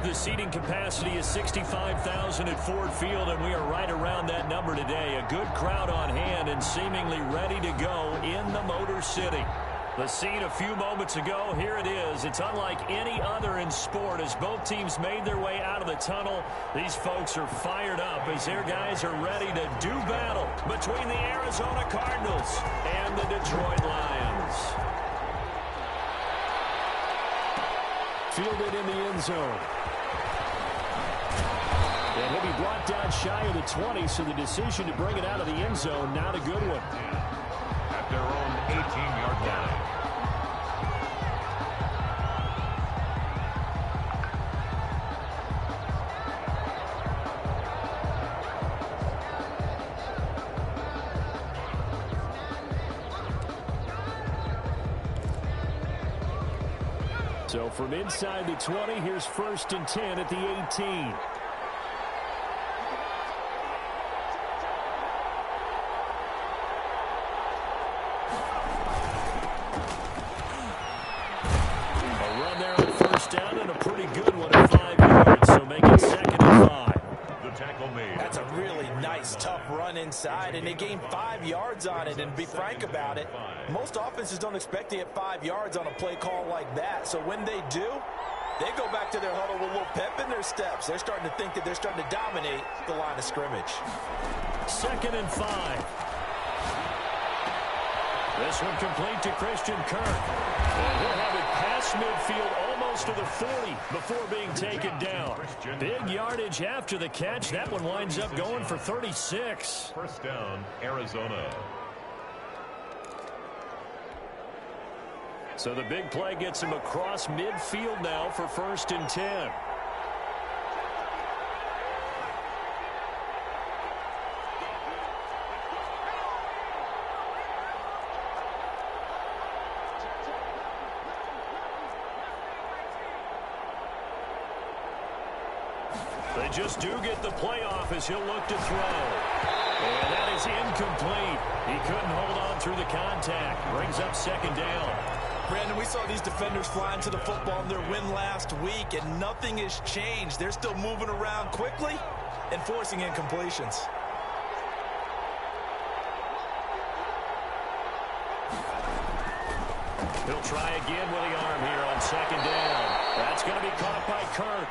The seating capacity is 65,000 at Ford Field, and we are right around that number today. A good crowd on hand and seemingly ready to go in the Motor City. The scene a few moments ago, here it is. It's unlike any other in sport as both teams made their way out of the tunnel. These folks are fired up as their guys are ready to do battle between the Arizona Cardinals and the Detroit Lions. Fielded in the end zone. And he'll be brought down shy of the 20, so the decision to bring it out of the end zone, not a good one. At their own 18-yard line. So from inside the 20, here's 1st and 10 at the 18. Down and a pretty good one at 5 yards, so make it 2nd and 5. The tackle made. That's a really nice, tough run inside, and they gained 5 yards on it. And to be frank about it, most offenses don't expect to get 5 yards on a play call like that. So when they do, they go back to their huddle with a little pep in their steps. They're starting to think that they're starting to dominate the line of scrimmage. 2nd and 5. This one complete to Christian Kirk. And he'll have it past midfield almost to the 40 before being taken down. Big yardage after the catch. That one winds up going for 36. 1st down, Arizona. So the big play gets him across midfield now for 1st and 10. They just do get the playoff as he'll look to throw. And that is incomplete. He couldn't hold on through the contact. Brings up 2nd down. Brandon, we saw these defenders flying to the football in their win last week, and nothing has changed. They're still moving around quickly and forcing incompletions. He'll try again with the arm here on 2nd down. That's going to be caught by Kirk.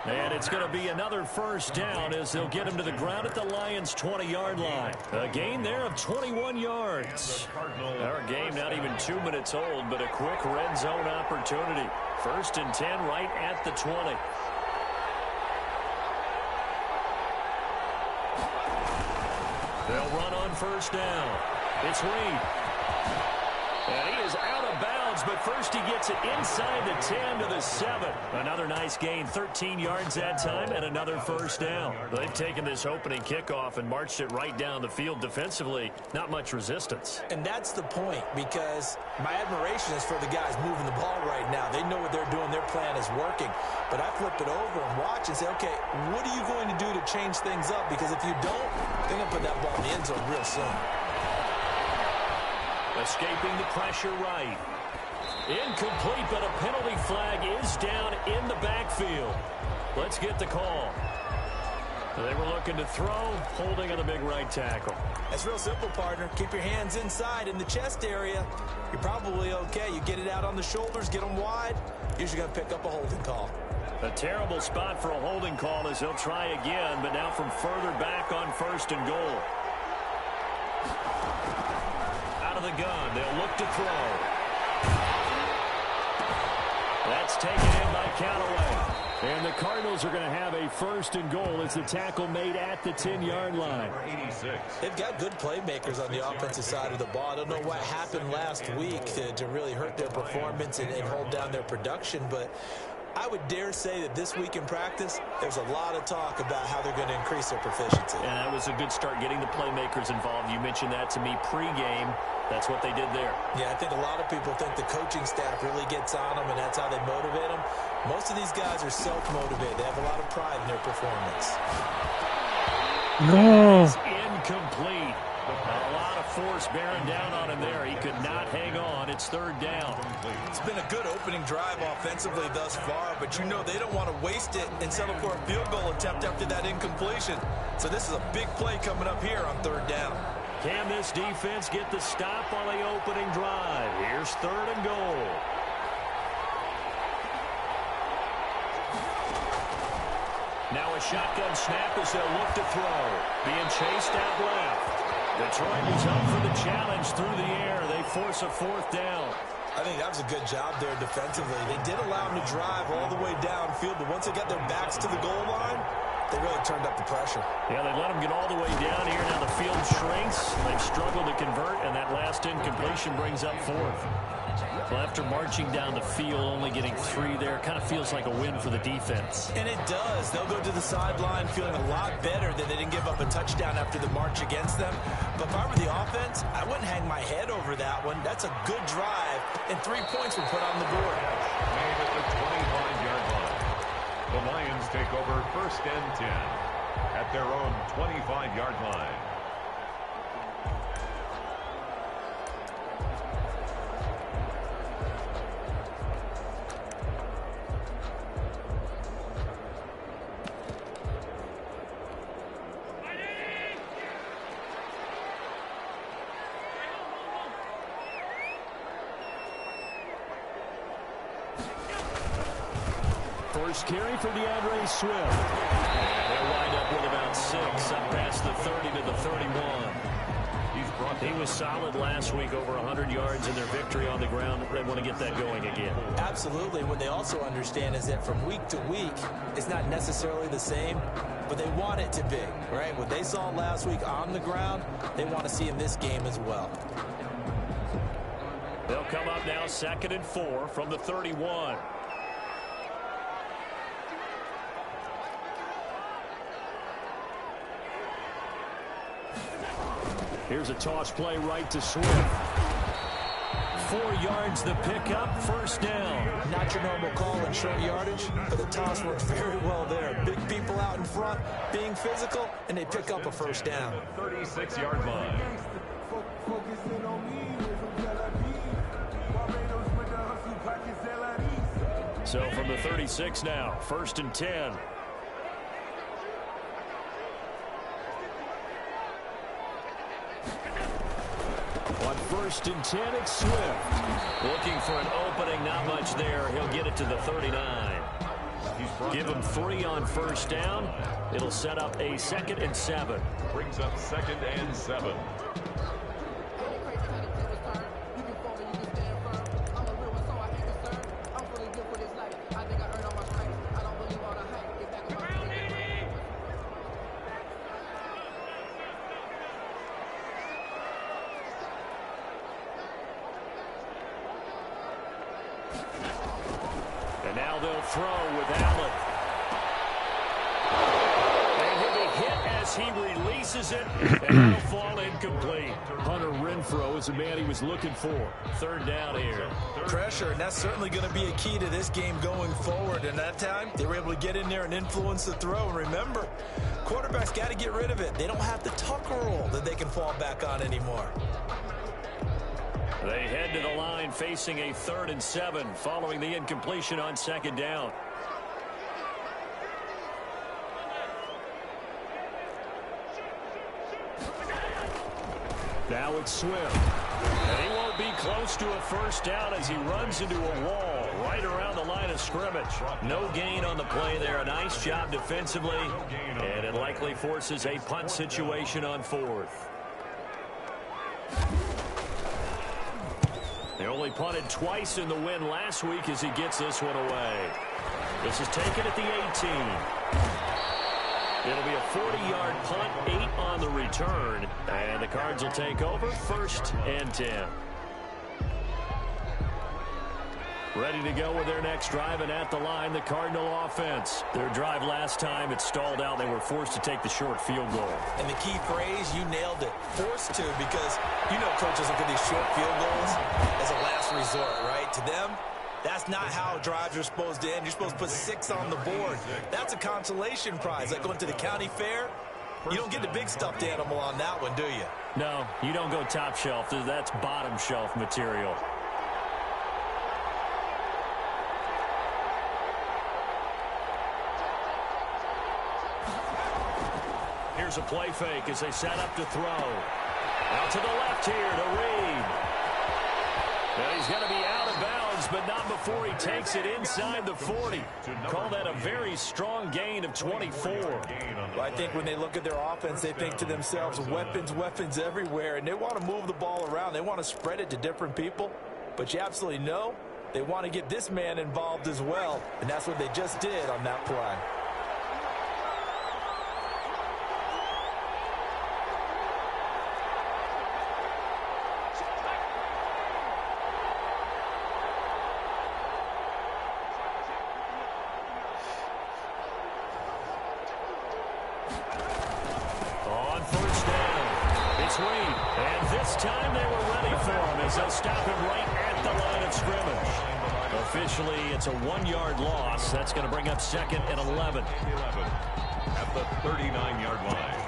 And it's going to be another 1st down as they'll get him to the ground at the Lions' 20-yard line. A gain there of 21 yards. Our game not even 2 minutes old, but a quick red zone opportunity. 1st and 10 right at the 20. They'll run on 1st down. It's Reed. And he is out of bounds, but first he gets it inside the 10 to the 7. Another nice gain, 13 yards that time, and another 1st down. They've taken this opening kickoff and marched it right down the field defensively. Not much resistance. And that's the point, because my admiration is for the guys moving the ball right now. They know what they're doing. Their plan is working. But I flip it over and watch and say, okay, what are you going to do to change things up? Because if you don't, they're going to put that ball in the end zone real soon. Escaping the pressure right. Incomplete, but a penalty flag is down in the backfield. Let's get the call. They were looking to throw, holding on the big right tackle. That's real simple, partner. Keep your hands inside in the chest area. You're probably okay. You get it out on the shoulders, get them wide. Usually going to pick up a holding call. A terrible spot for a holding call as they'll try again, but now from further back on 1st and goal. Out of the gun, they'll look to throw. That's taken in by Callaway. And the Cardinals are going to have a 1st and goal as the tackle made at the 10-yard line. 86. They've got good playmakers on the offensive side of the ball. I don't know what happened last week to really hurt their performance and hold down their production, but I would dare say that this week in practice, there's a lot of talk about how they're going to increase their proficiency. And that was a good start getting the playmakers involved. You mentioned that to me pregame. That's what they did there. Yeah, I think a lot of people think the coaching staff really gets on them, and that's how they motivate them. Most of these guys are self-motivated. They have a lot of pride in their performance. No. It's incomplete. A lot of force bearing down on him there. He could not hang on. It's third down. It's been a good opening drive offensively thus far, but you know they don't want to waste it and settle for a field goal attempt after that incompletion. So this is a big play coming up here on third down. Can this defense get the stop on the opening drive? Here's third and goal. Now a shotgun snap as they'll look to throw. Being chased out left. Detroit was up for the challenge through the air. They force a fourth down. I think that was a good job there defensively. They did allow them to drive all the way downfield, but once they got their backs to the goal line, they really turned up the pressure. Yeah, they let them get all the way down here. Now the field shrinks. They've struggled to convert, and that last incompletion brings up fourth. Well, after marching down the field, only getting 3 there, kind of feels like a win for the defense. And it does. They'll go to the sideline feeling a lot better that they didn't give up a touchdown after the march against them. But if I were the offense, I wouldn't hang my head over that one. That's a good drive, and 3 points were put on the board. Made at the 25-yard line. The Lions take over first and 10 at their own 25-yard line. First carry for DeAndre Swift. And they'll wind up with about 6, up past the 30 to the 31. He was solid last week, over 100 yards in their victory on the ground. They want to get that going again. Absolutely. What they also understand is that from week to week, it's not necessarily the same, but they want it to be, right? What they saw last week on the ground, they want to see in this game as well. They'll come up now 2nd and 4 from the 31. Here's a toss play right to Swift. 4 yards the pickup, first down. Not your normal call in short yardage, but the toss works very well there. Big people out in front, being physical, and they pick up a first down. 36-yard line. So from the 36 now, 1st and 10. On 1st and 10, it's Swift. Looking for an opening, not much there. He'll get it to the 39. Give him 3 on first down. It'll set up a 2nd and 7. Brings up 2nd and 7. And now they'll throw with Allen. And he'll be hit as he releases it, and it'll fall incomplete. Hunter Renfrow is the man he was looking for. 3rd down here. Pressure, and that's certainly going to be a key to this game going forward. And that time, they were able to get in there and influence the throw. And remember, quarterbacks got to get rid of it. They don't have the tuck rule that they can fall back on anymore. They head to the line facing a 3rd and 7 following the incompletion on 2nd down. Now it's Swift. And he won't be close to a first down as he runs into a wall right around the line of scrimmage. No gain on the play there. A nice job defensively. And it likely forces a punt situation on 4th. They only punted twice in the win last week as he gets this one away. This is taken at the 18. It'll be a 40-yard punt, 8 on the return. And the Cards will take over 1st and 10. Ready to go with their next drive, and at the line, the Cardinal offense. Their drive last time, it stalled out. They were forced to take the short field goal. And the key phrase, you nailed it, forced to, because you know coaches look at these short field goals as a last resort, right? To them, that's not how drives are supposed to end. You're supposed to put 6 on the board. That's a consolation prize, like going to the county fair. You don't get the big stuffed animal on that one, do you? No, you don't go top shelf. That's bottom shelf material. Here's a play fake as they set up to throw. Out to the left here to Reed. Now he's going to be out of bounds, but not before he takes it inside the 40. Call that a very strong gain of 24. Well, I think when they look at their offense, they think to themselves, weapons, weapons everywhere, and they want to move the ball around. They want to spread it to different people, but you absolutely know they want to get this man involved as well, and that's what they just did on that play. And this time they were ready for him as they'll stop him right at the line of scrimmage. Officially, it's a 1-yard loss. That's going to bring up 2nd and 11. At the 39-yard line.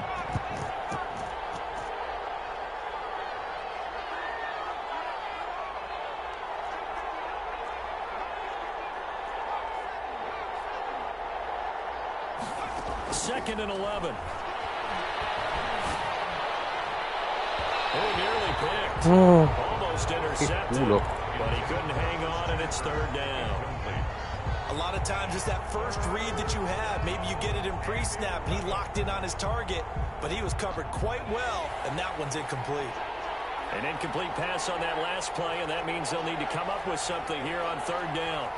Second and 11. Oh, nearly picked. Almost intercepted, but he couldn't hang on, and it's 3rd down. A lot of times it's that first read that you have. Maybe you get it in pre-snap, and he locked in on his target, but he was covered quite well, and that one's incomplete. An incomplete pass on that last play, and that means they'll need to come up with something here on 3rd down.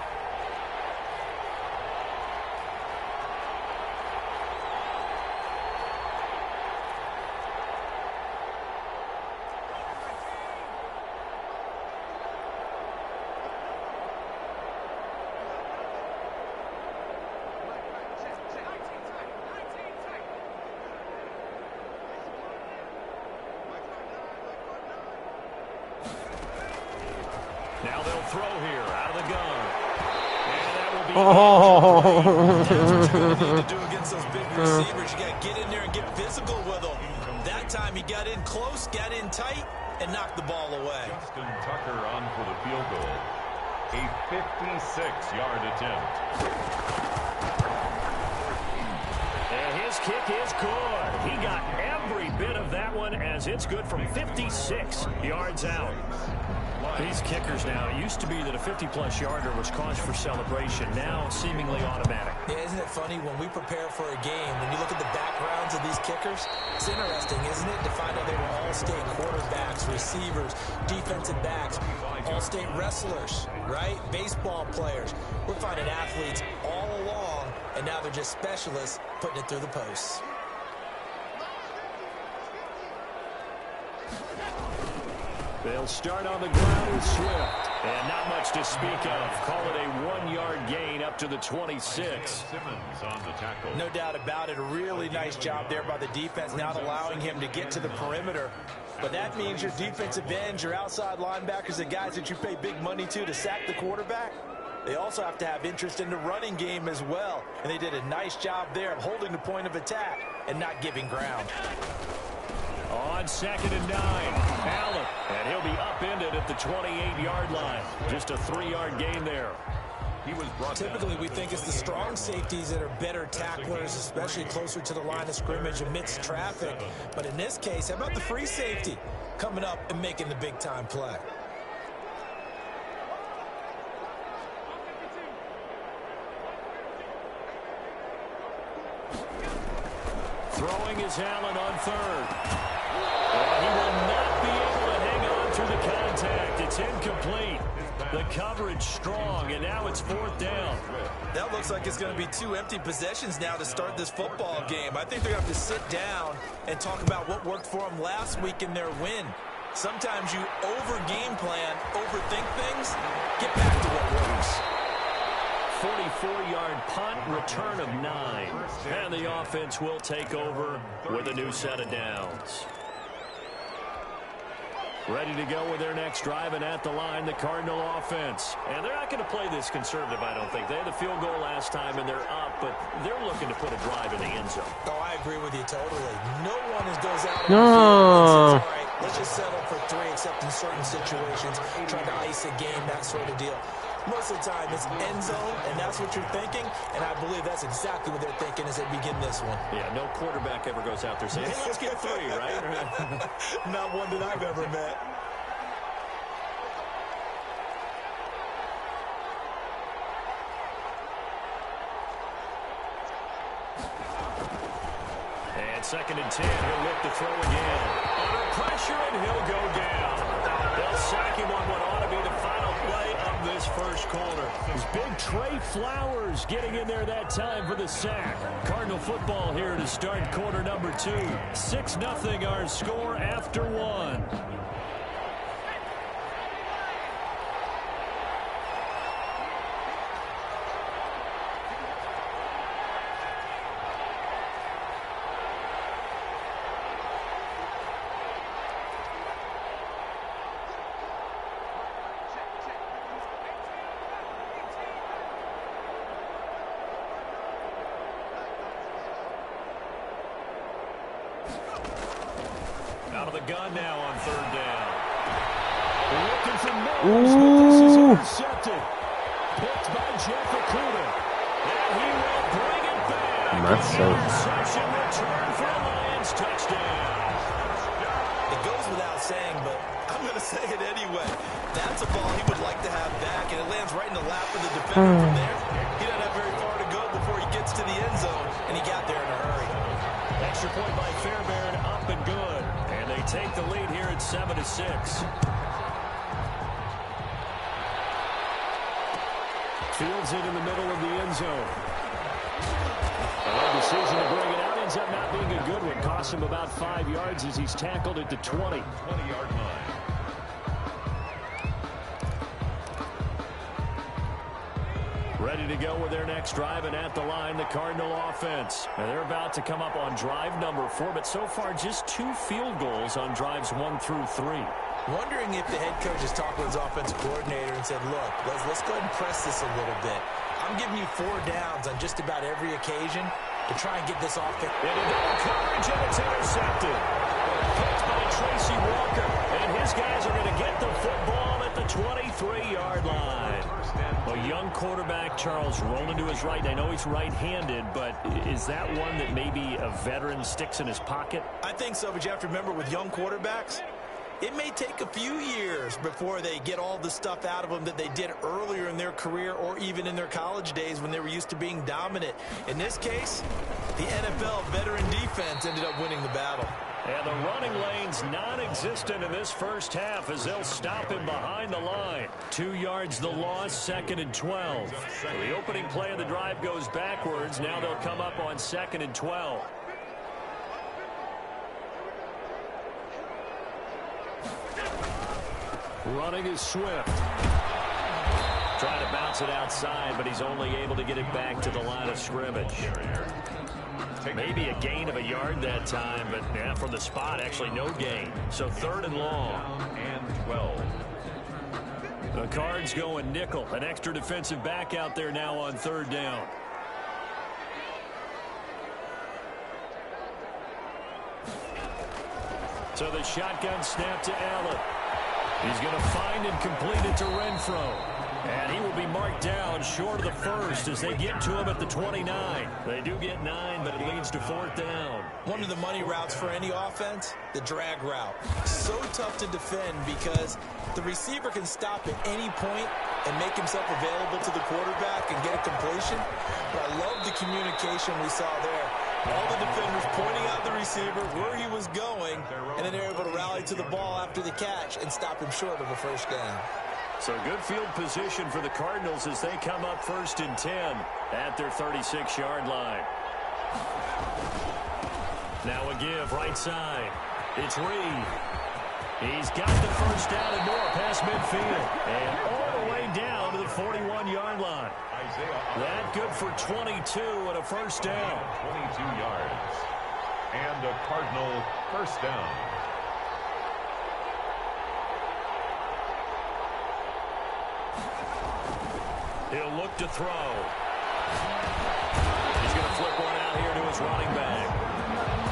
Now they'll throw here out of the gun. And that will be That's what you're going to need to do against those big receivers. You got to get in there and get physical with them. That time he got in close, got in tight, and knocked the ball away. Justin Tucker on for the field goal. A 56-yard attempt. And his kick is good. He got every bit of that one as it's good from 56 yards out. These kickers now, it used to be that a 50-plus yarder was cause for celebration. Now, seemingly automatic. Yeah, isn't it funny when we prepare for a game, when you look at the backgrounds of these kickers, it's interesting, isn't it, to find out they were all-state quarterbacks, receivers, defensive backs, all-state wrestlers, right? Baseball players. We're finding athletes all along, and now they're just specialists putting it through the posts. They'll start on the ground with Swift. And not much to speak of. Call it a 1-yard gain up to the 26. Simmons on the tackle. No doubt about it. A really nice job there by the defense, not allowing him to get to the perimeter. But that means your defensive ends, your outside linebackers, the guys that you pay big money to sack the quarterback, they also have to have interest in the running game as well. And they did a nice job there of holding the point of attack and not giving ground. On 2nd and 9, Allen, and he'll be upended at the 28-yard line. Just a 3-yard gain there. He was brought Typically, we think it's the strong safeties that are better tacklers, especially closer to the line of scrimmage amidst traffic. But in this case, how about the free safety coming up and making the big-time play? Throwing is Allen on 3rd. And he will not be able to hang on through the contact. It's incomplete. The coverage strong, and now it's 4th down. That looks like it's going to be 2 empty possessions now to start this football game. I think they're going to have to sit down and talk about what worked for them last week in their win. Sometimes you over-game plan, overthink things. Get back to what works. 44-yard punt, return of 9. And the offense will take over with a new set of downs. Ready to go with their next drive, and at the line, the Cardinal offense. And they're not going to play this conservative, I don't think. They had the field goal last time, and they're up, but they're looking to put a drive in the end zone. Oh, I agree with you totally. No one goes out No. and says, all right, let's just settle for 3, except in certain situations, trying to ice a game, that sort of deal. Most of the time, it's end zone, and that's what you're thinking, and I believe that's exactly what they're thinking as they begin this one. Yeah, no quarterback ever goes out there saying, hey, let's get 3, right? Not one that I've ever met. And 2nd and 10, he'll look to throw again. Under pressure, and he'll go down. They'll sack him on what ought to be the final play of this first quarter. It's big Trey Flowers getting in there that time for the sack. Cardinal football here to start quarter number 2. 6-0 our score after 1. Out of the gun now on 3rd down. Looking for Mills, but this is intercepted. Picked by Jeff Okuda. And he will bring it back. That's so. Interception return for a Lions touchdown. It goes without saying, but I'm going to say it anyway. That's a ball he would like to have back, and it lands right in the lap of the defender from there. He doesn't have very far to go before he gets to the end zone, and he got there in a hurry. Extra point by Fairbairn, up and good. And they take the lead here at 7-6. Fields it in the middle of the end zone. The decision to bring it out ends up not being a good one. Costs him about 5 yards as he's tackled at the 20. 20-yard line. Ready to go with their next drive, and at the line, the Cardinal offense. And they're about to come up on drive number 4, but so far just 2 field goals on drives 1 through 3. Wondering if the head coach has talked with his offensive coordinator and said, look, let's go ahead and press this a little bit. I'm giving you 4 downs on just about every occasion to try and get this offense. Into double coverage, and it's intercepted. Picked by Tracy Walker, and his guys are going to get the football at the 23-yard line. A young quarterback, Charles, rolling to his right. I know he's right-handed, but is that one that maybe a veteran sticks in his pocket? I think so, but you have to remember with young quarterbacks, it may take a few years before they get all the stuff out of them that they did earlier in their career or even in their college days when they were used to being dominant. In this case, the NFL veteran defense ended up winning the battle. And the running lane's non-existent in this first half as they'll stop him behind the line. 2 yards the loss, 2nd and 12. The opening play of the drive goes backwards. Now they'll come up on 2nd and 12. Running is Swift. Trying to bounce it outside, but he's only able to get it back to the line of scrimmage. Maybe a gain of a yard that time, but yeah, from the spot, actually no gain. So 3rd and long. And 12. The Cards going nickel. An extra defensive back out there now on 3rd down. So the shotgun snap to Allen. He's going to find and complete it to Renfro. And he will be marked down short of the first as they get to him at the 29. They do get 9, but it leads to 4th down. One of the money routes for any offense, the drag route. So tough to defend because the receiver can stop at any point and make himself available to the quarterback and get a completion. But I love the communication we saw there. All the defenders pointing out the receiver where he was going, and then they're able to rally to the ball after the catch and stop him short of a first down. So good field position for the Cardinals as they come up 1st and 10 at their 36-yard line. Now a give right side. It's Reed. He's got the first down and more past midfield. And all the way down to the 41-yard line. That good for 22 and a first down. 22 yards. And a Cardinal first down. He'll look to throw. He's going to flip one out here to his running back.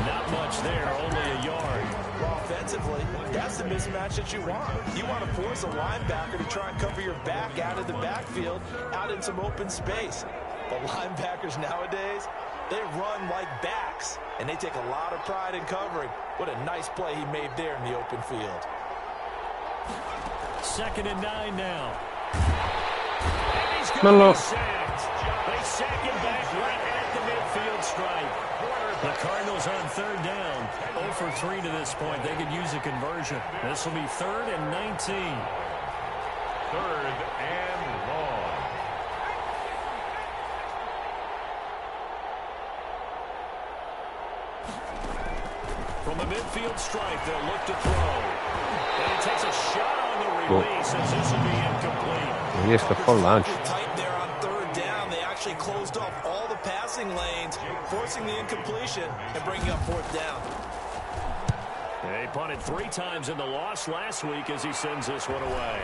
Not much there, only a yard. Well, offensively, that's the mismatch that you want. You want to force a linebacker to try and cover your back out of the backfield, out in some open space. But linebackers nowadays, they run like backs, and they take a lot of pride in covering. What a nice play he made there in the open field. 2nd and 9 now. And he's going to be sacked. They sack him back right at the midfield stripe. The Cardinals on 3rd down. 0 for 3 to this point. They could use a conversion. This will be 3rd and 19. 3rd and long. From the midfield stripe, they'll look to throw. And he takes a shot on the release as this will be incomplete. Riesco a lunch. Tight there on 3rd down. They actually closed off all the passing lanes, forcing the incompletion and bringing up 4th down. They punted 3 times in the loss last week as he sends this one away.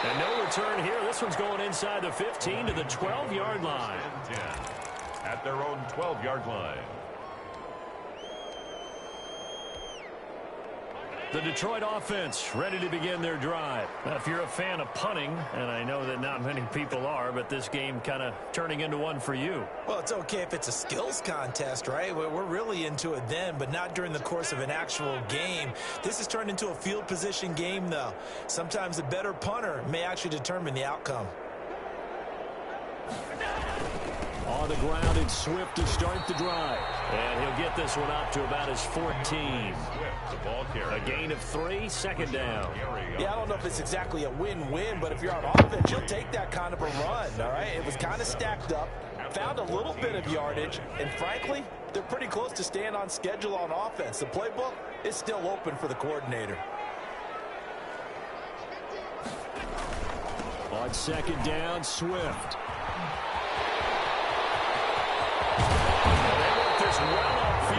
And no return here. This one's going inside the 15 to the 12-yard line. 10 at their own 12-yard line. The Detroit offense ready to begin their drive. Now, if you're a fan of punting, and I know that not many people are, but this game kind of turning into one for you. Well, it's okay if it's a skills contest, right? We're really into it then, but not during the course of an actual game. This has turned into a field position game, though. Sometimes the better punter may actually determine the outcome. On the ground, it's Swift to start the drive. And he'll get this one up to about his 14. The ball carrier. A gain of 3, 2nd down. Yeah, I don't know if it's exactly a win-win, but if you're on offense, you'll take that kind of a run, all right? It was kind of stacked up, found a little bit of yardage, and frankly, they're pretty close to staying on schedule on offense. The playbook is still open for the coordinator. On 2nd down, Swift.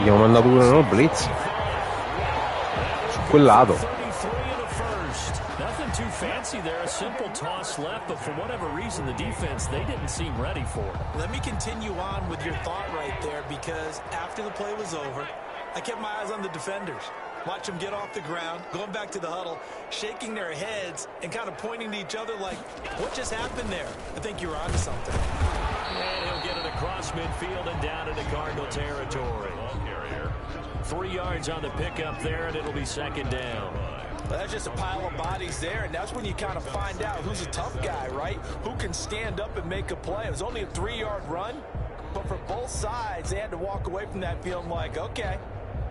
Gli hanno mandato pure loro blitz su quel lato. Nothing too fancy there. A simple toss left, but for whatever reason, the defense, they didn't seem ready for it. Let me continue on with your thought right there, because after the play was over, I kept my eyes on the defenders. Watch them get off the ground, going back to the huddle, shaking their heads and kind of pointing to each other like, what just happened there? I think you were onto something. And he'll get it across midfield and down into Cardinal territory. 3 yards on the pickup there, and it'll be 2nd down. Well, that's just a pile of bodies there, and that's when you kind of find out who's a tough guy, right? Who can stand up and make a play. It was only a 3-yard run, but for both sides, they had to walk away from that feeling like, okay,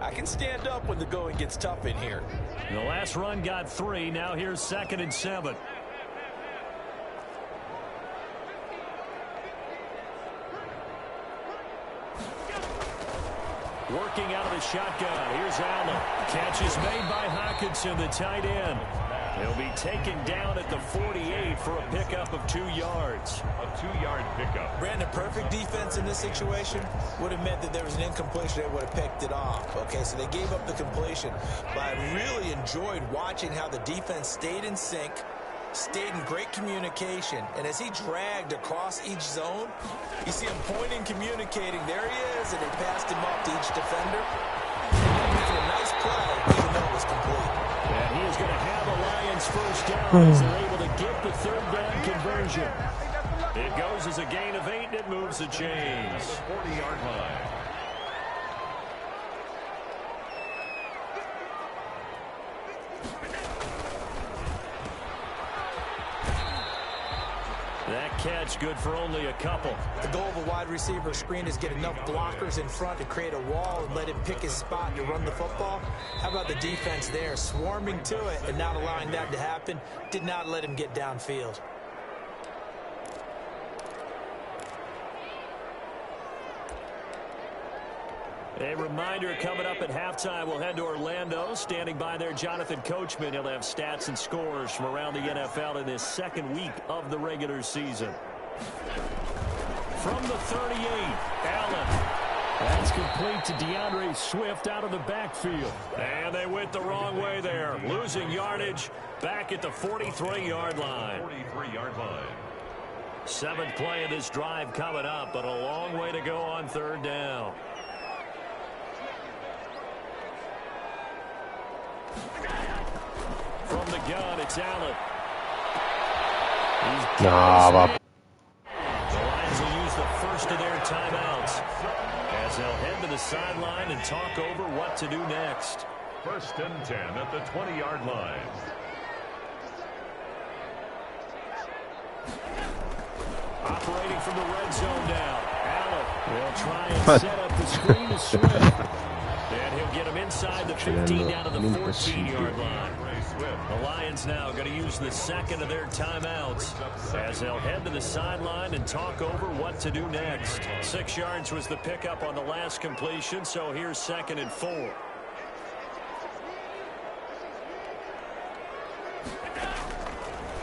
I can stand up when the going gets tough in here. The last run got 3. Now here's 2nd and 7. Working out of the shotgun. Here's Allen. Catch is made by Hockenson, the tight end. He'll be taken down at the 48 for a pickup of 2 yards. A 2-yard pickup. Brandon, perfect defense in this situation would have meant that there was an incompletion. They would have picked it off. Okay, so they gave up the completion. But I really enjoyed watching how the defense stayed in sync, stayed in great communication. And as he dragged across each zone, you see him pointing, communicating. There he is, and they passed him up to each defender. And making a nice play, even though it was complete. And he is going to have a Lions first down as they're able to get the 3rd down conversion. It goes as a gain of 8, and it moves the chains. The 40-yard line. That catch good for only a couple. The goal of a wide receiver screen is get enough blockers in front to create a wall and let him pick his spot to run the football. How about the defense there, swarming to it and not allowing that to happen? Did not let him get downfield. A reminder coming up at halftime, we'll head to Orlando. Standing by there, Jonathan Coachman. He'll have stats and scores from around the NFL in this 2nd week of the regular season. From the 38, Allen. That's complete to DeAndre Swift out of the backfield. And they went the wrong way there. Losing yardage back at the 43-yard line. 43-yard line. Seventh play of this drive coming up, but a long way to go on third down. From the gun, it's Allen. The Lions will use the first of their timeouts as they'll head to the sideline and talk over what to do next. First and 10 at the 20-yard line. Operating from the red zone now. Allen will try and set up the screen to Swift. And he'll get him inside the 15 down to the 14-yard line. The Lions now going to use the second of their timeouts as they'll head to the sideline and talk over what to do next. 6 yards was the pickup on the last completion, so here's 2nd and 4.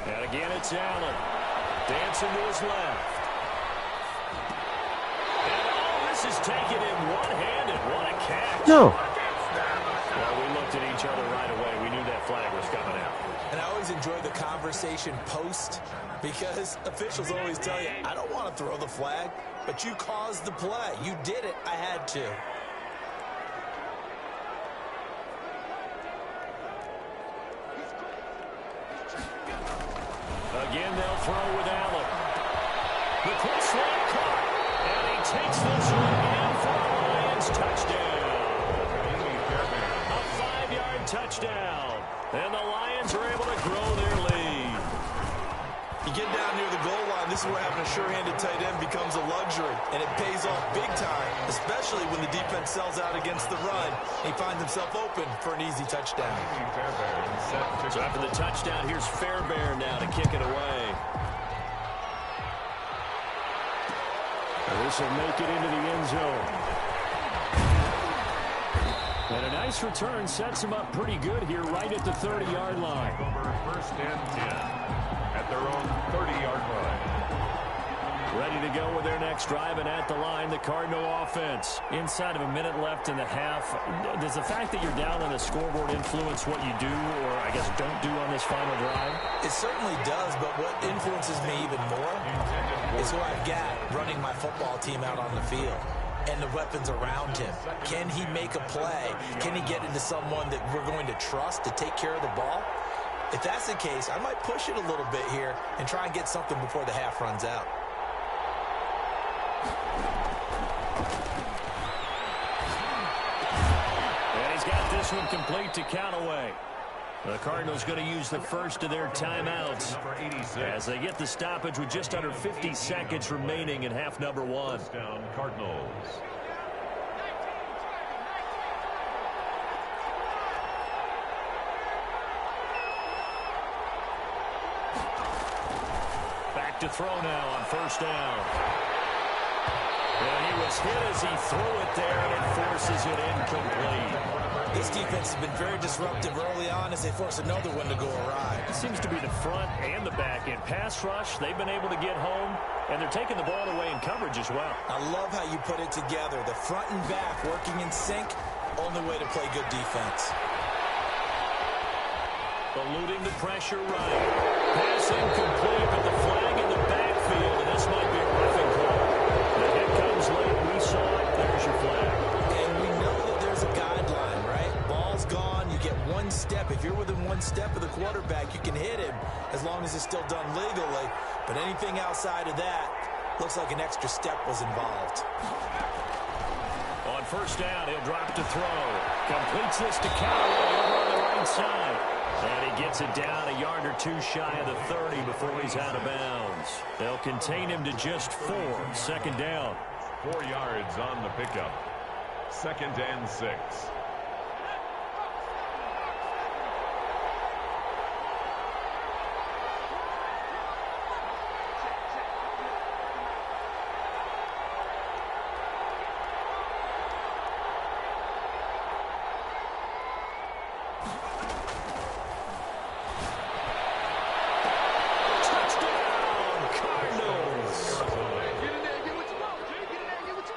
And again, it's Allen. Dancing to his left. And this is taken in one-handed. What a catch. No. Well, we looked at each other right away. We knew that flag was coming out. And I always enjoy the conversation post because officials always tell you, I don't want to throw the flag, but you caused the play. You did it. I had to. Again, they'll throw with Allen. The quick slant caught. And he takes this one in for a Lions touchdown. A 5-yard touchdown. And the Lions are able to grow their lead. You get down near the goal line, this is where having a sure-handed tight end becomes a luxury. And it pays off big time, especially when the defense sells out against the run. He finds himself open for an easy touchdown. So after the touchdown, here's Fairbairn now to kick it away. This will make it into the end zone. And a nice return sets him up pretty good here right at the 30-yard line. Over first and 10 at their own 30-yard line. Ready to go with their next drive, and at the line, the Cardinal offense. Inside of a minute left in the half, does the fact that you're down on the scoreboard influence what you do, or I guess don't do on this final drive? It certainly does, but what influences me even more is who I've got running my football team out on the field and the weapons around him. Can he make a play? Can he get into someone that we're going to trust to take care of the ball? If that's the case, I might push it a little bit here and try and get something before the half runs out. And he's got this one complete to Callaway. The Cardinals going to use the first of their timeouts as they get the stoppage with just under 50 seconds remaining in half number 1. Down Cardinals. Back to throw now on first down. And he was hit as he threw it there, and it forces it incomplete. This defense has been very disruptive early on as they force another one to go awry. It seems to be the front and the back end. Pass rush, they've been able to get home, and they're taking the ball away in coverage as well. I love how you put it together. The front and back working in sync, only way to play good defense. Eluding the pressure right. Pass incomplete, but the flag in the backfield, and this might be a roughing call. The hit comes late. We saw it. There's your flag. And we know that there's a guideline, right? Ball's gone. You get one step. If you're within one step of the quarterback, you can hit him as long as it's still done legally. But anything outside of that looks like an extra step was involved. On first down, he'll drop to throw. Completes this to Callaway over on the right side. And he gets it down a yard or two shy of the 30 before he's out of bounds. They'll contain him to just 4. Second down. 4 yards on the pickup. 2nd and 6.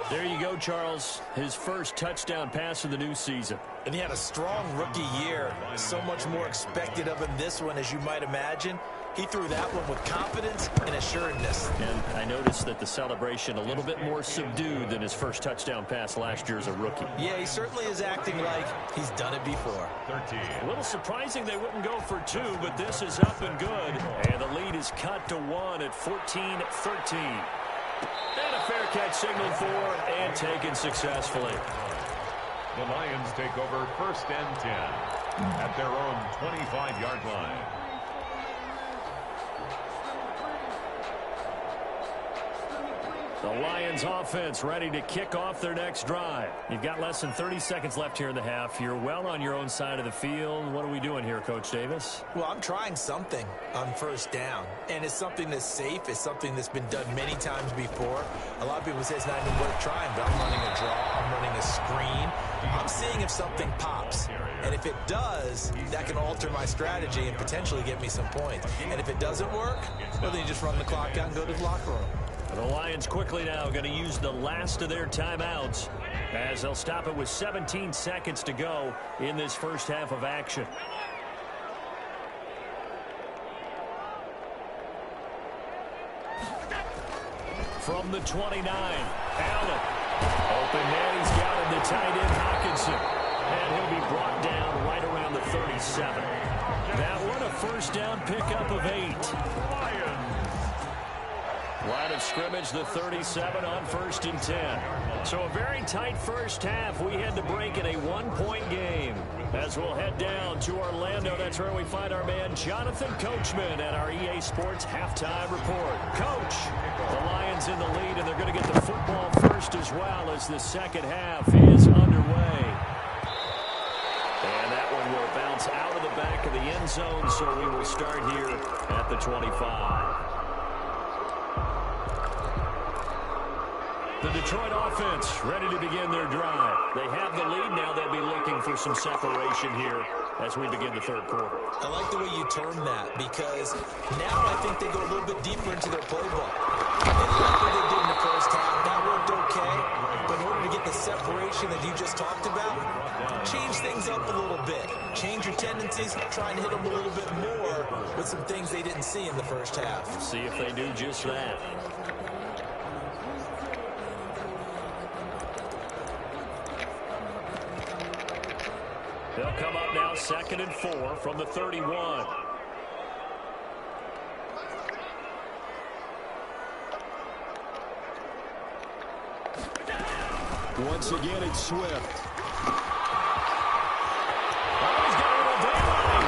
There you go, Charles. His first touchdown pass of the new season. And he had a strong rookie year. So much more expected of him this one, as you might imagine. He threw that one with confidence and assuredness. And I noticed that the celebration a little bit more subdued than his first touchdown pass last year as a rookie. Yeah, he certainly is acting like he's done it before. 13. A little surprising they wouldn't go for 2, but this is up and good. And the lead is cut to 1 at 14-13. And a fair catch signaled for and taken successfully. The Lions take over 1st and 10 at their own 25-yard line. The Lions offense ready to kick off their next drive. You've got less than 30 seconds left here in the half. You're well on your own side of the field. What are we doing here, Coach Davis? Well, I'm trying something on 1st down, and it's something that's safe. It's something that's been done many times before. A lot of people say it's not even worth trying, but I'm running a draw. I'm running a screen. I'm seeing if something pops, and if it does, that can alter my strategy and potentially get me some points. And if it doesn't work, well, then you just run the clock out and go to the locker room. The Lions quickly now going to use the last of their timeouts as they'll stop it with 17 seconds to go in this first half of action. From the 29, Allen. Open man, he's got him, the tight end, Hawkinson. And he'll be brought down right around the 37. That one, a 1st down pickup of 8. Line of scrimmage, the 37 on 1st and 10. So a very tight first half. We had to break in a 1-point game. As we'll head down to Orlando, that's where we find our man Jonathan Coachman at our EA Sports Halftime Report. Coach, the Lions in the lead, and they're going to get the football first as well as the second half is underway. And that one will bounce out of the back of the end zone, so we will start here at the 25. The Detroit offense ready to begin their drive. They have the lead now. They'll be looking for some separation here as we begin the 3rd quarter. I like the way you term that because now I think they go a little bit deeper into their playbook. They like what they did in the first half. That worked okay. But in order to get the separation that you just talked about, change things up a little bit. Change your tendencies, try and hit them a little bit more with some things they didn't see in the first half. See if they do just that. They'll come up now 2nd and 4 from the 31. Once again, it's Swift. Oh, he's got a little daylight.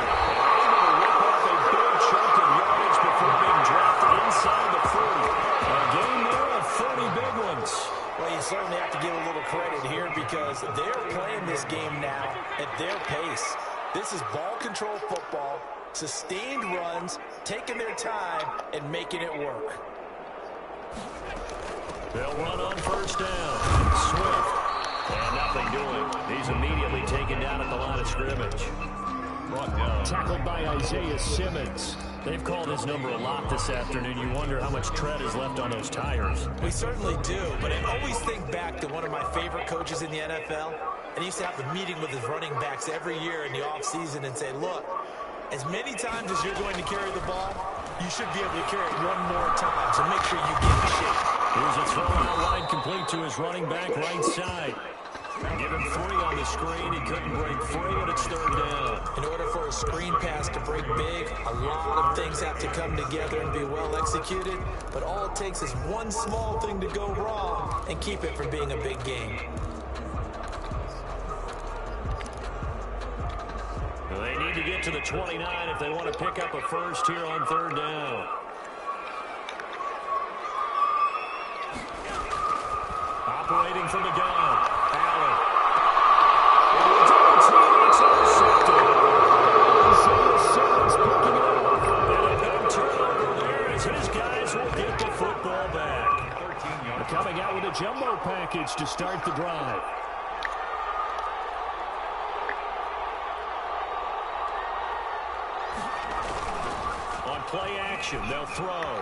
Able to rip up a big chunk of yardage before being dropped inside the 40. A game there of 30 big ones. Well, you certainly have to give a little credit here because they're playing this game now at their pace. This is ball control football, sustained runs, taking their time, and making it work. They'll run on 1st down. Swift. And nothing doing. He's immediately taken down at the line of scrimmage. Brought down. Tackled by Isaiah Simmons. They've called his number a lot this afternoon. You wonder how much tread is left on those tires. We certainly do, but I always think back to one of my favorite coaches in the NFL, and he used to have a meeting with his running backs every year in the offseason and say, look, as many times as you're going to carry the ball, you should be able to carry it one more time, so make sure you get in shape. Here's a throw out wide complete to his running back right side. Give him 3 on the screen. He couldn't break free, and it's 3rd down. In order for a screen pass to break big, a lot of things have to come together and be well executed, but all it takes is one small thing to go wrong and keep it from being a big game. They need to get to the 29 if they want to pick up a first here on 3rd down. Operating from the gun, Allen. It's intercepted. Isaiah Simmons picking it up. And a big turnover there as his guys will get the football back. They're coming out with a jumbo package to start the drive. On play action, they'll throw.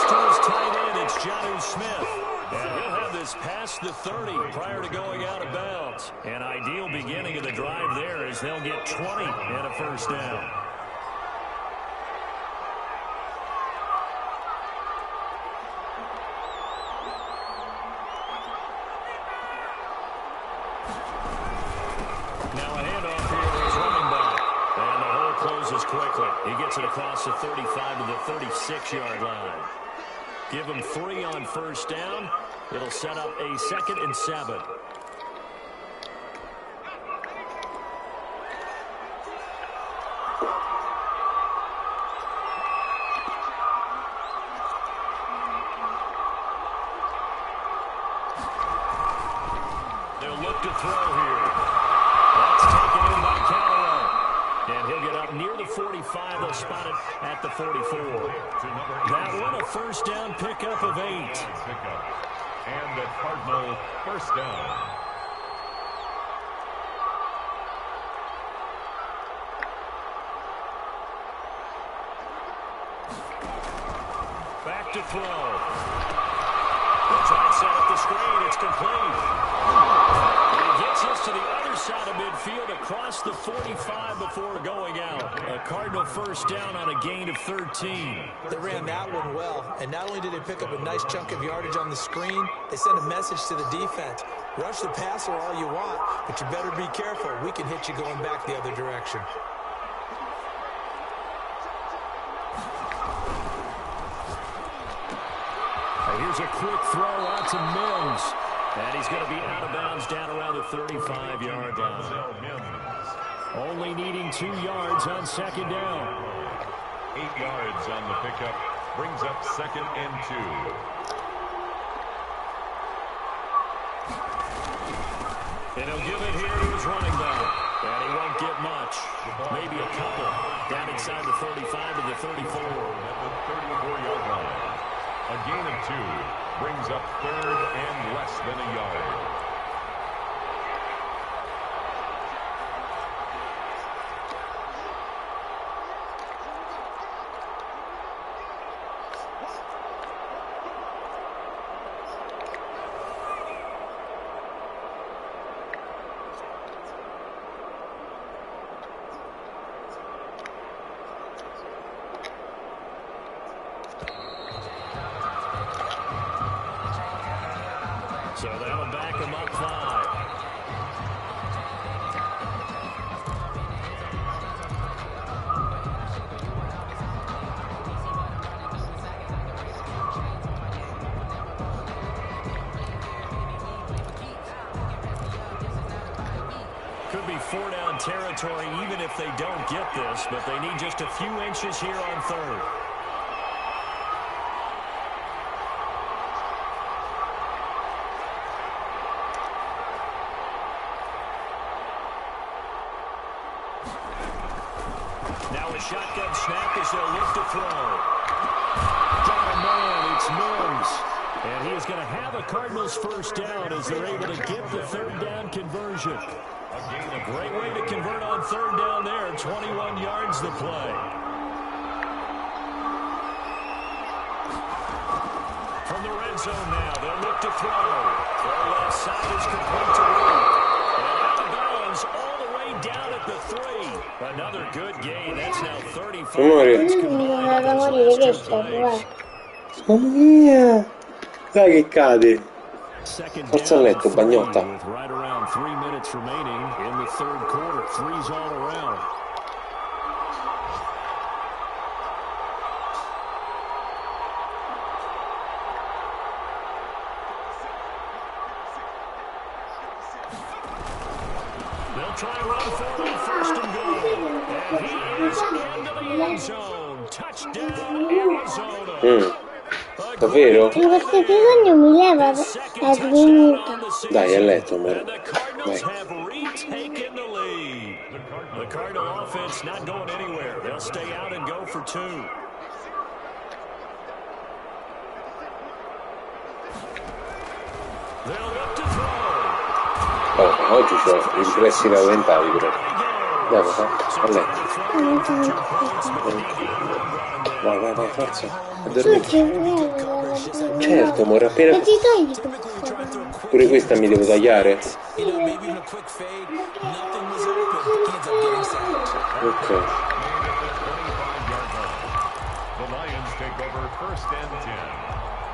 To his tight end, it's Jonnu Smith. And he'll have this past the 30 prior to going out of bounds. An ideal beginning of the drive there as they'll get 20 and a 1st down. quickly. He gets it across the 35 to the 36-yard line. Give him 3 on first down. It'll set up a 2nd and 7. They'll look to throw here. That's taken in by Callaway. And he'll get up near the 45. They'll spot it at the 44. That one, a first down pickup of 8. And the Cardinal first down. Back to throw. They'll try and set up the screen. It's complete. And he gets us to the other side of midfield across the 45 before going out. A Cardinal first down on a gain of 13. They ran that one well, and not only did they pick up a nice chunk of yardage on the screen, they sent a message to the defense. Rush the passer all you want, but you better be careful. We can hit you going back the other direction. Here's a quick throw out to Mims. And he's going to be out of bounds down around the 35-yard line. Only needing 2 yards on second down. 8 yards on the pickup. Brings up 2nd and 2. And he'll give it here to his running back. And he won't get much. Maybe a couple. Down inside the 35 to the 34. At the 34-yard line. A gain of 2 brings up 3rd and less than a yard. So that'll back him up 5. Could be 4-down territory even if they don't get this, but they need just a few inches here on 3rd. Now a shotgun snap as they'll look to throw. Got a man, it's Mims. And he is going to have a Cardinals first down as they're able to get the 3rd down conversion. A great way to convert on 3rd down there. 21 yards the play. From the red zone now, they'll look to throw. Throw left side is complete to Reed. And out of bounds all the way down at the 3. Another good gain. That's now 35 yards combined on those last 2 plays. Mamma mia! Dai che cade! Forza a letto, Bagnotta. With right around 3 minutes remaining in the 3rd quarter. 3's all around. They'll try and run for it on 1st and goal. And he is into the end zone. Touchdown, Arizona. Davvero? In questo episodio mi leva ad venuta. Dai, a letto, amore. And the Cardinals have retaken the lead. The Cardinal offense not going anywhere. They'll stay out and go for 2. They'll look to throw. Oh, oggi c'ho i riflessi rallentati però. Dai, papà, a letto. Vai, forza. A dormire. Certo, amore, appena... Ma ti togli questo? Pure questa mi devo tagliare? Ok. The Lions take over 1st and 10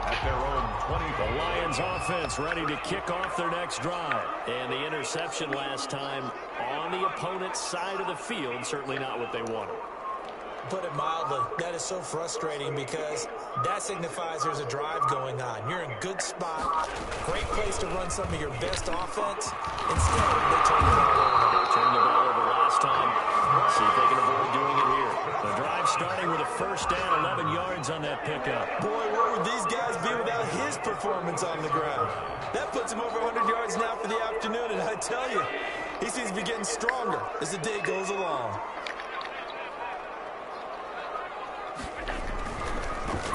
at their own 20. The Lions offense ready to kick off their next drive. And the interception last time on the opponent's side of the field, certainly not what they wanted. Put it mildly, that is so frustrating because that signifies there's a drive going on. You're in a good spot, great place to run some of your best offense. Instead, they turn the ball over. They turned the ball over last time. See if they can avoid doing it here. The drive starting with a first down, 11 yards on that pickup. Boy, where would these guys be without his performance on the ground? That puts him over 100 yards now for the afternoon, and I tell you, he seems to be getting stronger as the day goes along.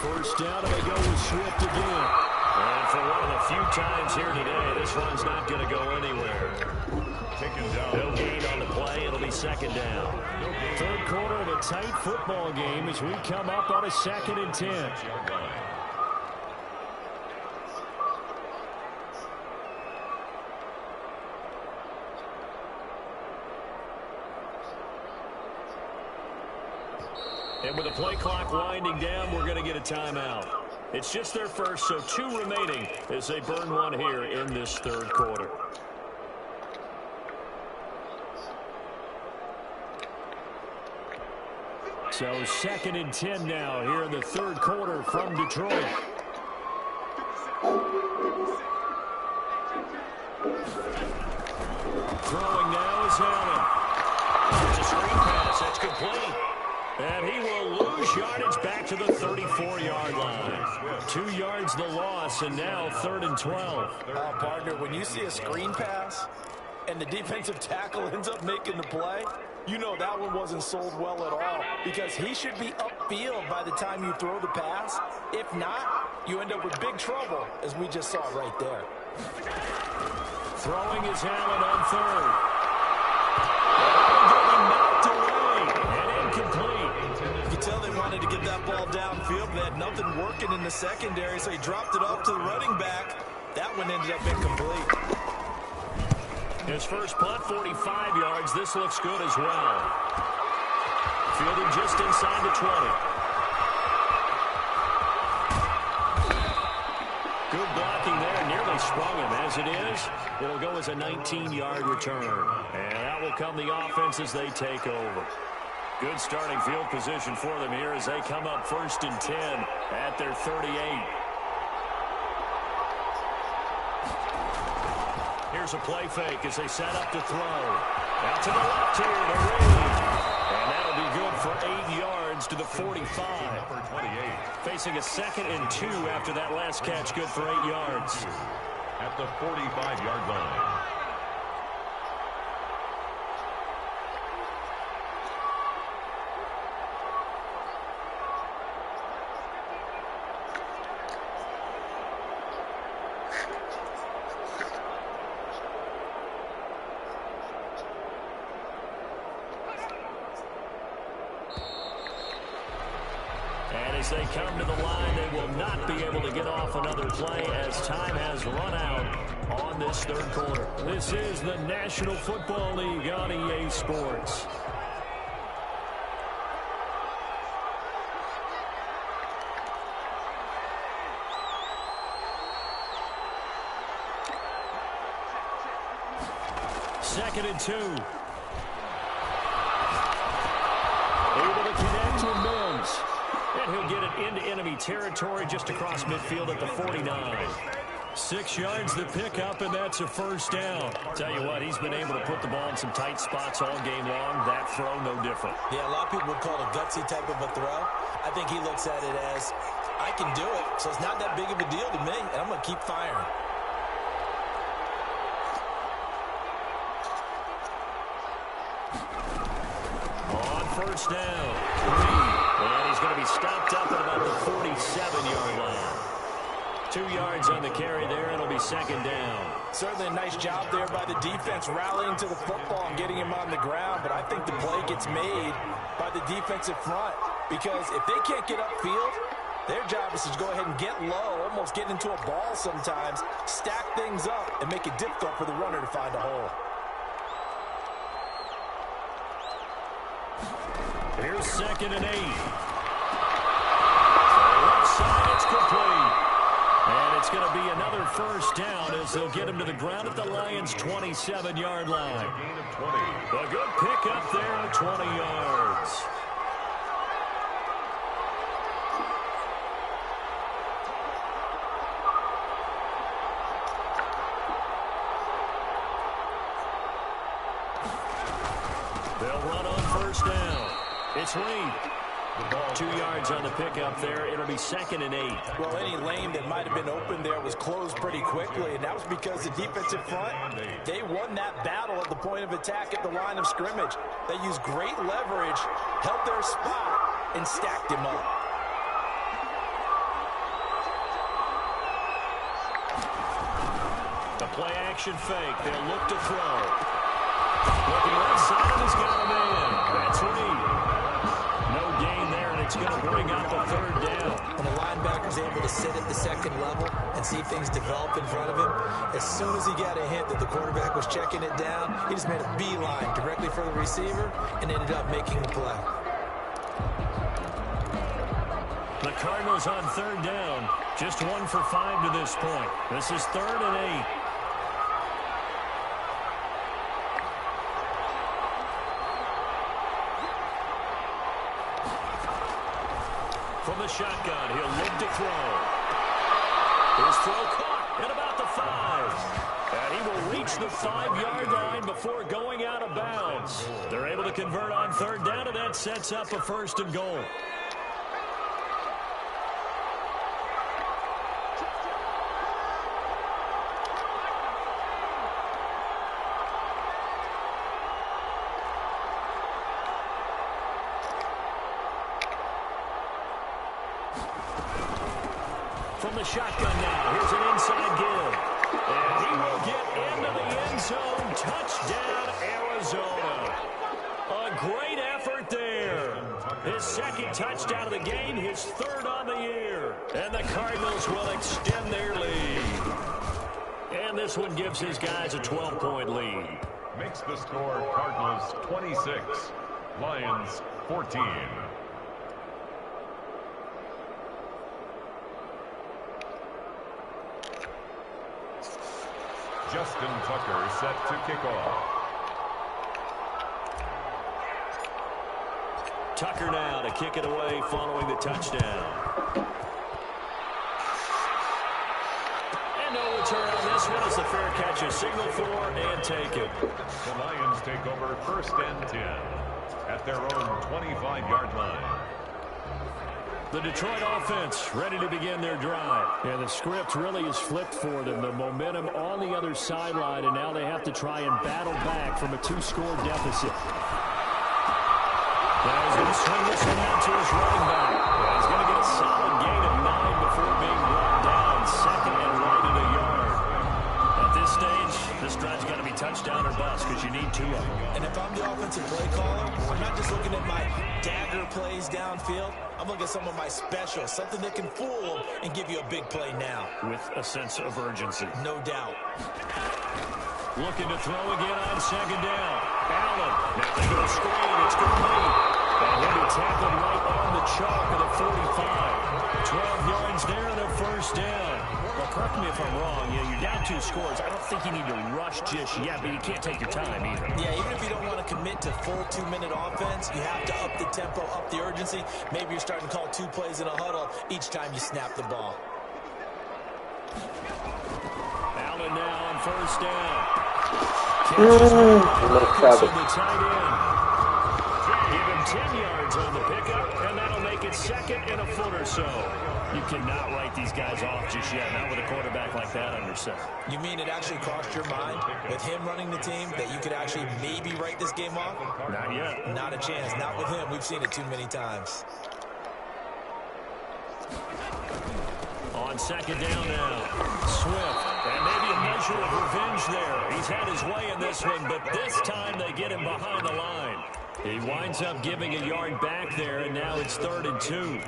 First down, and they go with Swift again. And for one of the few times here today, this run's not going to go anywhere. No gain on the play. It'll be second down. Third quarter of a tight football game as we come up on a 2nd and 10. And with the play clock winding down, we're going to get a timeout. It's just their first, so 2 remaining as they burn one here in this third quarter. So 2nd and 10 now here in the third quarter from Detroit. Throwing now is Allen. It's a screen pass. That's complete. And he will lose yardage back to the 34-yard line. 2 yards the loss, and now 3rd and 12. Partner, when you see a screen pass and the defensive tackle ends up making the play, you know that one wasn't sold well at all because he should be upfield by the time you throw the pass. If not, you end up with big trouble, as we just saw right there. Throwing is Allen on 3rd. Knocked away and incomplete. You can tell they wanted to get that ball downfield, but they had nothing working in the secondary, so he dropped it off to the running back. That one ended up incomplete. His first punt, 45 yards. This looks good as well. Fielding just inside the 20. Good blocking there. Nearly sprung him. As it is, it'll go as a 19-yard return. And that will come the offense as they take over. Good starting field position for them here as they come up 1st and 10 at their 38. Here's a play fake as they set up to throw. Out to the left here to Reed. And that'll be good for 8 yards to the 45. Facing a 2nd and 2 after that last catch. Good for 8 yards. At the 45-yard line. As they come to the line, they will not be able to get off another play as time has run out on this third quarter. This is the National Football League on EA Sports. Second and 2. Able to connect to Mills. And he'll get it into enemy territory just across midfield at the 49. 6 yards the pickup, and that's a first down. Tell you what, he's been able to put the ball in some tight spots all game long. That throw, no different. Yeah, a lot of people would call it a gutsy type of a throw. I think he looks at it as, I can do it, so it's not that big of a deal to me, and I'm going to keep firing. On first down. And he's going to be stopped up at about the 47-yard line. 2 yards on the carry there. It'll be second down. Certainly a nice job there by the defense rallying to the football and getting him on the ground, but I think the play gets made by the defensive front because if they can't get upfield, their job is to go ahead and get low, almost get into a ball sometimes, stack things up, and make it difficult for the runner to find a hole. Here's 2nd and 8. Left side, it's complete. And it's going to be another first down as they'll get him to the ground at the Lions' 27-yard line. A good pick up there, 20 yards. They'll run on first down. It's Lee. 2 yards on the pickup there. It'll be 2nd and 8. Well, any lane that might have been open there was closed pretty quickly, and that was because the defensive front, they won that battle at the point of attack at the line of scrimmage. They used great leverage, held their spot, and stacked him up. The play action fake. They'll look to throw. Looking right side, he's got a man. That's Lee. No gain there, and it's going to bring up a 3rd down. When a linebacker's able to sit at the 2nd level and see things develop in front of him, as soon as he got a hint that the quarterback was checking it down, he just made a beeline directly for the receiver and ended up making the play. The Cardinals on 3rd down. Just 1 for 5 to this point. This is 3rd and 8. From the shotgun, he'll look to throw. His throw caught at about the 5. And he will reach the 5-yard line before going out of bounds. They're able to convert on 3rd down, and that sets up a 1st and goal. From the shotgun now, here's an inside give. And he will get into the end zone. Touchdown, Arizona. A great effort there. His 2nd touchdown of the game, his 3rd on the year. And the Cardinals will extend their lead. And this one gives his guys a 12-point lead. Makes the score Cardinals 26, Lions 14. Justin Tucker set to kick off. Tucker now to kick it away following the touchdown. And no return on this one as the fair catch is signaled for and taken. The Lions take over 1st and 10 at their own 25-yard line. The Detroit offense ready to begin their drive. Yeah, the script really is flipped for them. The momentum on the other sideline, and now they have to try and battle back from a 2-score deficit. Now he's going to swing this one out to his running back. Yeah, he's going to get a solid gain of 9 before being brought down. 2nd and right at a yard. At this stage, this drive's got to be touchdown or bust because you need 2 of them. And if I'm the offensive play caller, I'm not just looking at my dagger plays downfield. I'm looking at some of my specials, something that can fool them and give you a big play now. With a sense of urgency. No doubt. Looking to throw again on 2nd down. Allen. Now they go screen. It's complete. And he'll be tackled right on the chalk of the 45. 12 yards there and a 1st down. Well, correct me if I'm wrong. You're down 2 scores. I don't think you need to rush just yet, but you can't take your time either. Yeah, even if you don't want to commit to full 2-minute offense, you have to up the tempo, up the urgency. Maybe you're starting to call 2 plays in a huddle each time you snap the ball. Allen now on 1st down. Catches the tight end. Give him 10 yards on the pickup, and that'll make it 2nd and a foot or so. You cannot write these guys off just yet, not with a quarterback like that under center. You mean it actually crossed your mind with him running the team that you could actually maybe write this game off? Not yet. Not a chance. Not with him. We've seen it too many times. On 2nd down now. Swift. And maybe a measure of revenge there. He's had his way in this one, but this time they get him behind the line. He winds up giving a yard back there, and now it's 3rd and 2.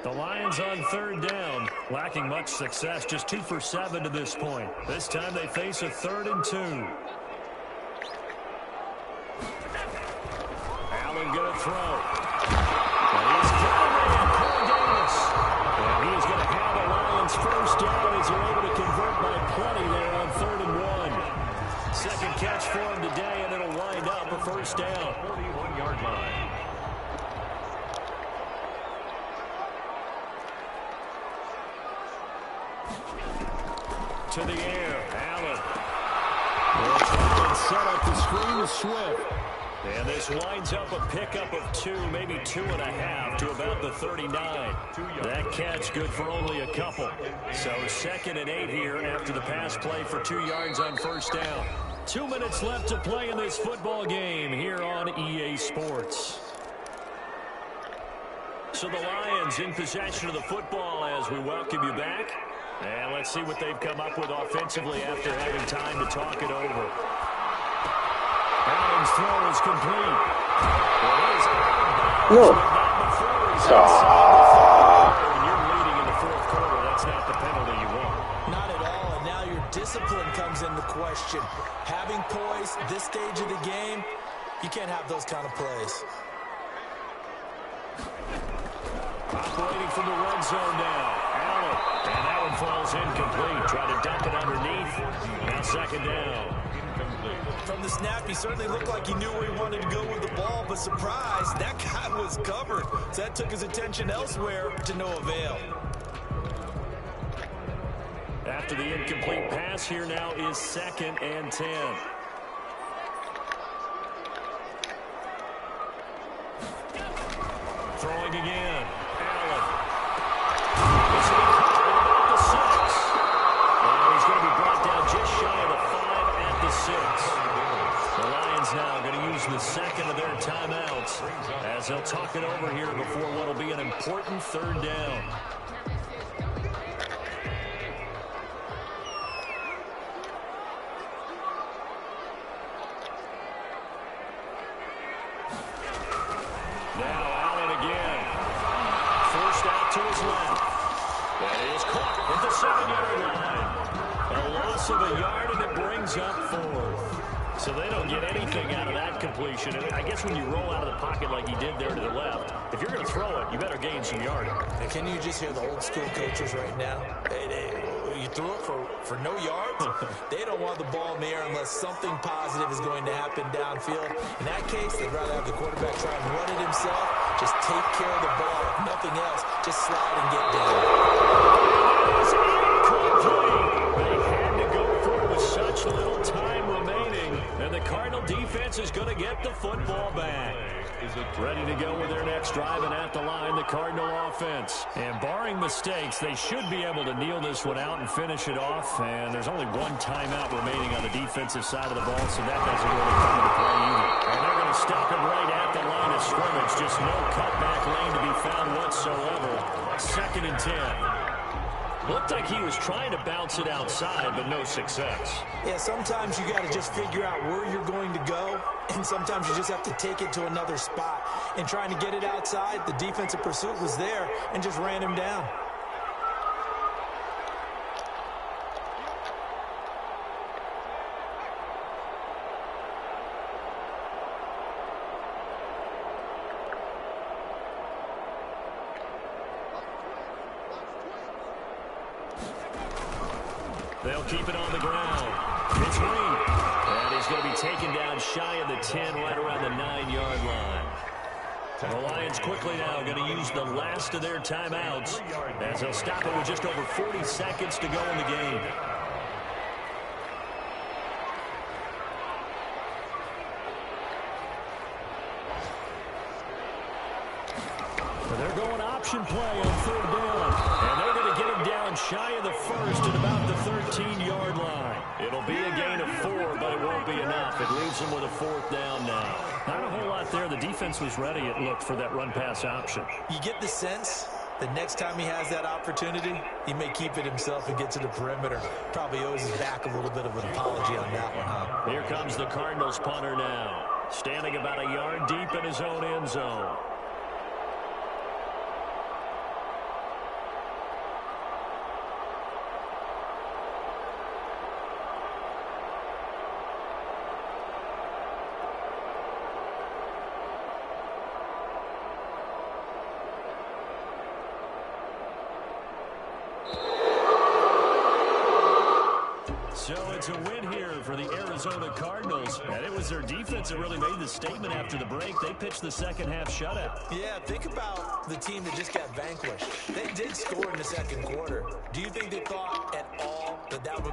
The Lions on 3rd down, lacking much success, just 2 for 7 to this point. This time they face a 3rd and 2. Allen going to throw. And he's got a man, Corey Davis. And he's going to have the Lions 1st down as they're able to convert by plenty there on 3rd and 1. 2nd catch for him today, and it'll wind up a 1st down. 41-yard line. To the air, Allen. And set up the screen to Swift. And this winds up a pickup of 2, maybe 2.5 to about the 39. That catch good for only a couple. So 2nd and 8 here after the pass play for 2 yards on first down. 2 minutes left to play in this football game here on EA Sports. So the Lions in possession of the football as we welcome you back. And let's see what they've come up with offensively after having time to talk it over. Allen's throw is complete. No. When you're leading in the 4th quarter, that's not the penalty you want. Not at all, and now your discipline comes into question. Having poise this stage of the game, you can't have those kind of plays. Operating from the red zone now. Allen, and that one falls incomplete. Try to dump it underneath. Now 2nd down. From the snap, he certainly looked like he knew where he wanted to go with the ball, but surprise, that guy was covered. So that took his attention elsewhere to no avail. After the incomplete pass, here now is 2nd and 10. Throwing again. Allen. It's about the 6. And he's going to be brought down just shy of the 5 at the 6. The Lions now going to use the 2nd of their timeouts as they'll talk it over here before what will be an important 3rd down. Now Allen again. Forced out to his left. That is caught at the 7-yard line. A loss of a yard, and it brings up 4th. So they don't get anything out of that completion. I guess when you roll out of the pocket like he did there to the left, if you're going to throw it, you better gain some yardage. And can you just hear the old school coaches right now? You threw it for no yards? They don't want the ball in the air unless something positive is going to happen downfield. In that case, they'd rather have the quarterback try and run it himself. Just take care of the ball. If nothing else, just slide and get down. They had to go for it with such little time remaining. And the Cardinal defense is going to get the football back. Ready to go with their next drive, and at the line, the Cardinal offense. And barring mistakes, they should be able to kneel this one out and finish it off. And there's only 1 timeout remaining on the defensive side of the ball, so that doesn't really come into play either. And they're going to stop it right at the line of scrimmage. Just no cutback lane to be found whatsoever. 2nd and 10. Looked like he was trying to bounce it outside, but no success. Yeah, sometimes you got to just figure out where you're going to go, and sometimes you just have to take it to another spot. And trying to get it outside, the defensive pursuit was there and just ran him down. They'll keep it on the ground. It's Reed. And he's going to be taken down shy of the 10, right around the 9-yard line. The Lions quickly now going to use the last of their timeouts as they'll stop it with just over 40 seconds to go in the game. They're going option play on 3rd down. And they're going to get him down shy of the 1st at about the 13-yard line. It'll be a gain of 4, but it won't be enough. It leaves him with a 4th down now. Not a whole lot there. The defense was ready, it looked, for that run-pass option. You get the sense that next time he has that opportunity, he may keep it himself and get to the perimeter. Probably owes his back a little bit of an apology on that one, huh? Here comes the Cardinals punter now. Standing about a yard deep in his own end zone. So it's a win here for the Arizona Cardinals. And it was their defense that really made the statement after the break. They pitched the second half shutout. Yeah, think about the team that just got vanquished. They did score in the 2nd quarter. Do you think they thought at all that that would